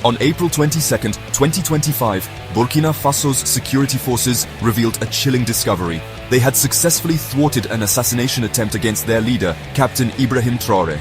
On April 22, 2025, Burkina Faso's security forces revealed a chilling discovery. They had successfully thwarted an assassination attempt against their leader, Captain Ibrahim Traoré.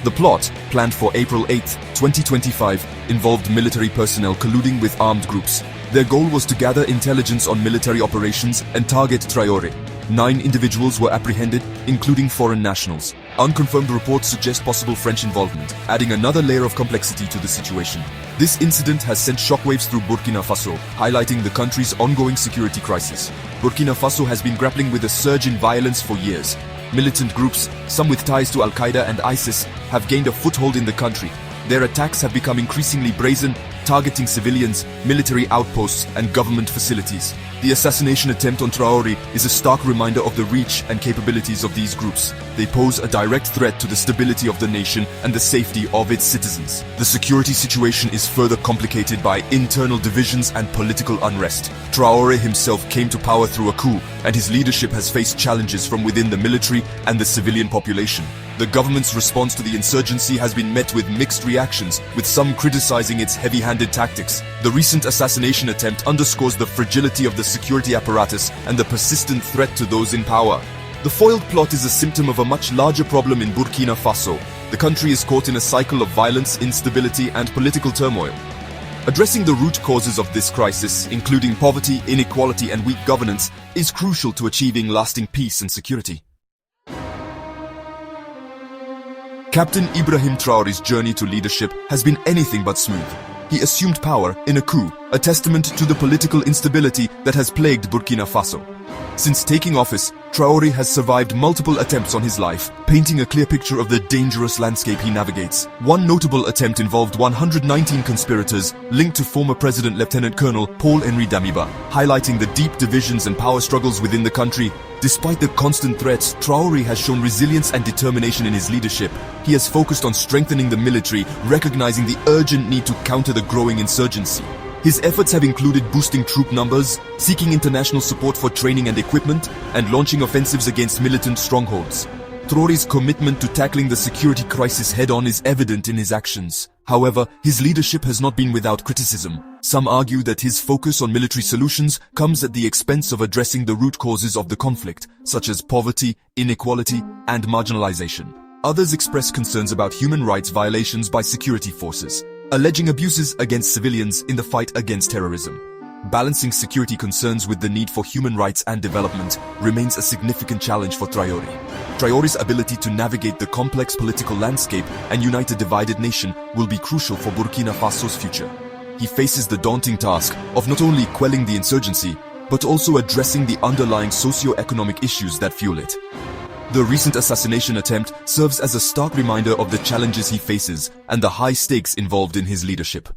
The plot, planned for April 8, 2025, involved military personnel colluding with armed groups. Their goal was to gather intelligence on military operations and target Traoré. 9 individuals were apprehended, including foreign nationals. Unconfirmed reports suggest possible French involvement, adding another layer of complexity to the situation. This incident has sent shockwaves through Burkina Faso, highlighting the country's ongoing security crisis. Burkina Faso has been grappling with a surge in violence for years. Militant groups, some with ties to Al-Qaeda and ISIS, have gained a foothold in the country. Their attacks have become increasingly brazen, targeting civilians, military outposts, and government facilities. The assassination attempt on Traoré is a stark reminder of the reach and capabilities of these groups. They pose a direct threat to the stability of the nation and the safety of its citizens. The security situation is further complicated by internal divisions and political unrest. Traoré himself came to power through a coup, and his leadership has faced challenges from within the military and the civilian population. The government's response to the insurgency has been met with mixed reactions, with some criticizing its heavy-handed tactics. The recent assassination attempt underscores the fragility of the security apparatus and the persistent threat to those in power. The foiled plot is a symptom of a much larger problem in Burkina Faso. The country is caught in a cycle of violence, instability, and political turmoil. Addressing the root causes of this crisis, including poverty, inequality, and weak governance, is crucial to achieving lasting peace and security. Captain Ibrahim Traoré's journey to leadership has been anything but smooth. He assumed power in a coup, a testament to the political instability that has plagued Burkina Faso. Since taking office, Traoré has survived multiple attempts on his life, painting a clear picture of the dangerous landscape he navigates. One notable attempt involved 119 conspirators linked to former President Lieutenant Colonel Paul-Henri Damiba, highlighting the deep divisions and power struggles within the country. Despite the constant threats, Traoré has shown resilience and determination in his leadership. He has focused on strengthening the military, recognizing the urgent need to counter the growing insurgency. His efforts have included boosting troop numbers, seeking international support for training and equipment, and launching offensives against militant strongholds. Traoré's commitment to tackling the security crisis head-on is evident in his actions. However, his leadership has not been without criticism. Some argue that his focus on military solutions comes at the expense of addressing the root causes of the conflict, such as poverty, inequality, and marginalization. Others express concerns about human rights violations by security forces, alleging abuses against civilians in the fight against terrorism. Balancing security concerns with the need for human rights and development remains a significant challenge for Traoré. Traoré's ability to navigate the complex political landscape and unite a divided nation will be crucial for Burkina Faso's future. He faces the daunting task of not only quelling the insurgency, but also addressing the underlying socio-economic issues that fuel it. The recent assassination attempt serves as a stark reminder of the challenges he faces and the high stakes involved in his leadership.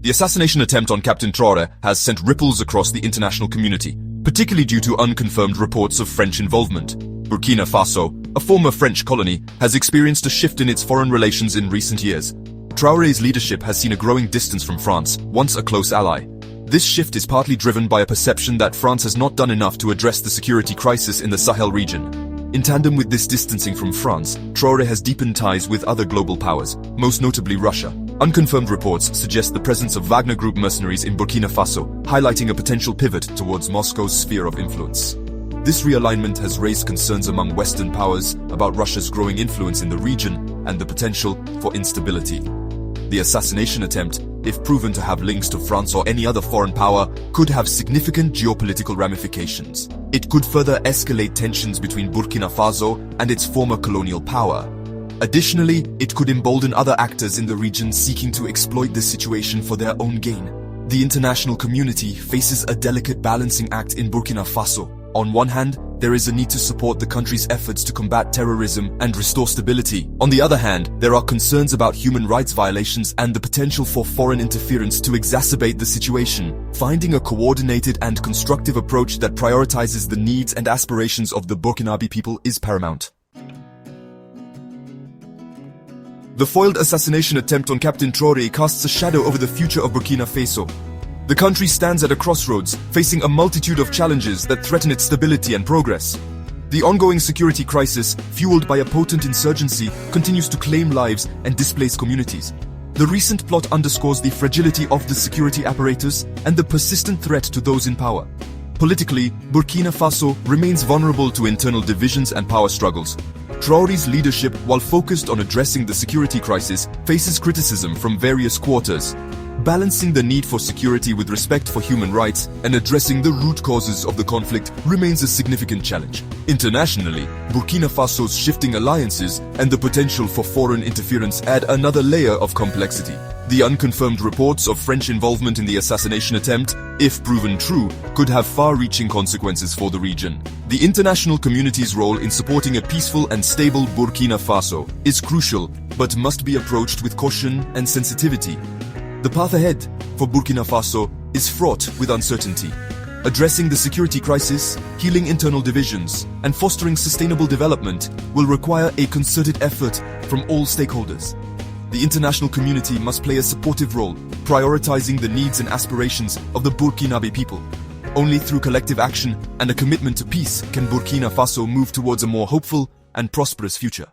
The assassination attempt on Captain Traoré has sent ripples across the international community, particularly due to unconfirmed reports of French involvement. Burkina Faso, a former French colony, has experienced a shift in its foreign relations in recent years. Traoré's leadership has seen a growing distance from France, once a close ally. This shift is partly driven by a perception that France has not done enough to address the security crisis in the Sahel region. In tandem with this distancing from France, Traoré has deepened ties with other global powers, most notably Russia. Unconfirmed reports suggest the presence of Wagner Group mercenaries in Burkina Faso, highlighting a potential pivot towards Moscow's sphere of influence. This realignment has raised concerns among Western powers about Russia's growing influence in the region and the potential for instability. The assassination attempt, if proven to have links to France or any other foreign power, could have significant geopolitical ramifications. It could further escalate tensions between Burkina Faso and its former colonial power. Additionally, it could embolden other actors in the region seeking to exploit the situation for their own gain. The international community faces a delicate balancing act in Burkina Faso. On one hand, there is a need to support the country's efforts to combat terrorism and restore stability. On the other hand, there are concerns about human rights violations and the potential for foreign interference to exacerbate the situation. Finding a coordinated and constructive approach that prioritizes the needs and aspirations of the Burkinabe people is paramount. The foiled assassination attempt on Captain Traoré casts a shadow over the future of Burkina Faso. The country stands at a crossroads, facing a multitude of challenges that threaten its stability and progress. The ongoing security crisis, fueled by a potent insurgency, continues to claim lives and displace communities. The recent plot underscores the fragility of the security apparatus and the persistent threat to those in power. Politically, Burkina Faso remains vulnerable to internal divisions and power struggles. Traore's leadership, while focused on addressing the security crisis, faces criticism from various quarters. Balancing the need for security with respect for human rights and addressing the root causes of the conflict remains a significant challenge. Internationally, Burkina Faso's shifting alliances and the potential for foreign interference add another layer of complexity. The unconfirmed reports of French involvement in the assassination attempt, if proven true, could have far-reaching consequences for the region. The international community's role in supporting a peaceful and stable Burkina Faso is crucial, but must be approached with caution and sensitivity. The path ahead for Burkina Faso is fraught with uncertainty. Addressing the security crisis, healing internal divisions, and fostering sustainable development will require a concerted effort from all stakeholders. The international community must play a supportive role, prioritizing the needs and aspirations of the Burkinabe people. Only through collective action and a commitment to peace can Burkina Faso move towards a more hopeful and prosperous future.